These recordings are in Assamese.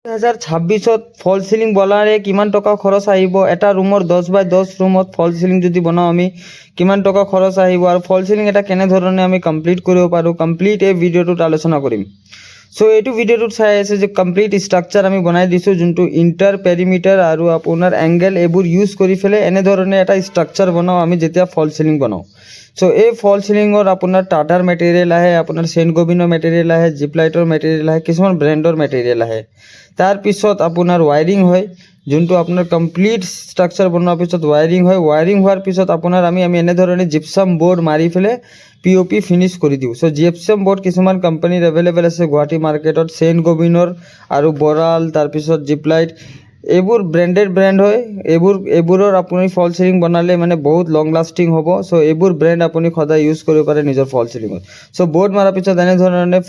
2026 ফল সিলিং বনালে কিমান টকা খৰচ আহিব, এটা ৰুমৰ 10x10 ৰুমত ফল সিলিং যদি বনাওঁ আমি কিমান টকা খৰচ আহিব, আৰু ফল সিলিং এটা কেনেধৰণে আমি কমপ্লিট কৰিব পাৰোঁ, কমপ্লিট এই ভিডিঅ'টোত আলোচনা কৰিম। সো এইটো ভিডিঅ'টোত চাই আছে যে কমপ্লিট ষ্ট্ৰাকচাৰ আমি বনাই দিছোঁ, যোনটো ইণ্টাৰ পেৰিমিটাৰ আৰু আপোনাৰ এংগেল এইবোৰ ইউজ কৰি পেলাই এনেধৰণে এটা ষ্ট্ৰাকচাৰ বনাওঁ আমি যেতিয়া ফল সিলিং বনাওঁ। সো এই ফল সিলিঙৰ আপোনাৰ টাটাৰ মেটেৰিয়েল আহে, আপোনাৰ চেইন গবিনৰ মেটেৰিয়েল আহে, জিপ লাইটৰ মেটেৰিয়েল আহে, কিছুমান ব্ৰেণ্ডৰ মেটেৰিয়েল আহে। তাৰপিছত আপোনাৰ ৱাইৰিং হয়, যোনটো আপোনাৰ কমপ্লিট ষ্ট্ৰাকচাৰ বনোৱাৰ পিছত ৱাইৰিং হয়। ৱাইৰিং হোৱাৰ পিছত আপোনাৰ আমি এনেধৰণে জিপছাম বৰ্ড মাৰি পেলাই POP ফিনিছ কৰি দিওঁ। সো জিপছাম বৰ্ড কিছুমান কোম্পানীৰ এভেইলেবল আছে গুৱাহাটী মাৰ্কেটত, চেইন গবিনৰ আৰু বৰাল, তাৰপিছত জিপ লাইট, এইবোৰ ব্ৰেণ্ডেড ব্ৰেণ্ড হয়। এইবোৰৰ আপুনি ফল সিলিং বনালে মানে বহুত লং লাষ্টিং হ'ব। সো এইবোৰ ব্ৰেণ্ড আপুনি সদায় ইউজ কৰিব পাৰে নিজৰ ফল সিলিঙত। সো বৰ্ড মাৰাৰ পিছত এনেধৰণে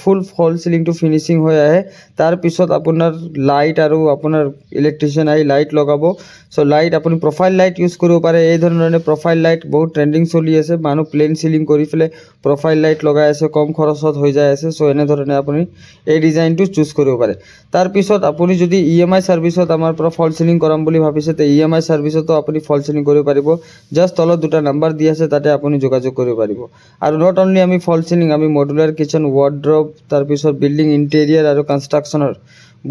ফুল ফল সিলিংটো ফিনিচিং হৈ আহে। তাৰপিছত আপোনাৰ লাইট আৰু আপোনাৰ ইলেক্ট্ৰিচিয়ান আহি লাইট লগাব। সো লাইট আপুনি প্ৰফাইল লাইট ইউজ কৰিব পাৰে। এই ধৰণে প্ৰফাইল লাইট বহুত ট্ৰেণ্ডিং চলি আছে, মানুহ প্লেন সিলিং কৰি পেলাই প্ৰফাইল লাইট লগাই আছে, কম খৰচত হৈ যায় আছে। সো এনেধৰণে আপুনি এই ডিজাইনটো চুজ কৰিব পাৰে। তাৰপিছত আপুনি যদি EMI ছাৰ্ভিচত আমাৰ পৰা ফল সিলিং কৰাম বুলি ভাবিছে, তে EMI ছাৰ্ভিচতো আপুনি ফল সিলিং কৰিব পাৰিব। জাষ্ট তলত দুটা নাম্বাৰ দি আছে, তাতে আপুনি যোগাযোগ কৰিব পাৰিব। আৰু নট অনলি আমি ফল সিলিং, আমি মডুলাৰ কিচেন, ৱাৰ্ড্ৰব, তাৰপিছত বিল্ডিং ইণ্টেৰিয়াৰ আৰু কনষ্ট্ৰাকশ্যনৰ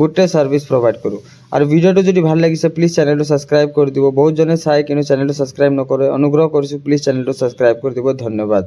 গোটেই ছাৰ্ভিচ প্ৰভাইড কৰোঁ। আৰু ভিডিঅ'টো যদি ভাল লাগিছে প্লিজ চেনেলটো ছাবস্ক্ৰাইব কৰি দিব। বহুতজনে চাই কিন্তু চেনেলটো ছাবস্ক্ৰাইব নকৰে, অনুগ্ৰহ কৰিছোঁ প্লিজ চেনেলটো ছাবস্ক্ৰাইব কৰি দিব। ধন্যবাদ।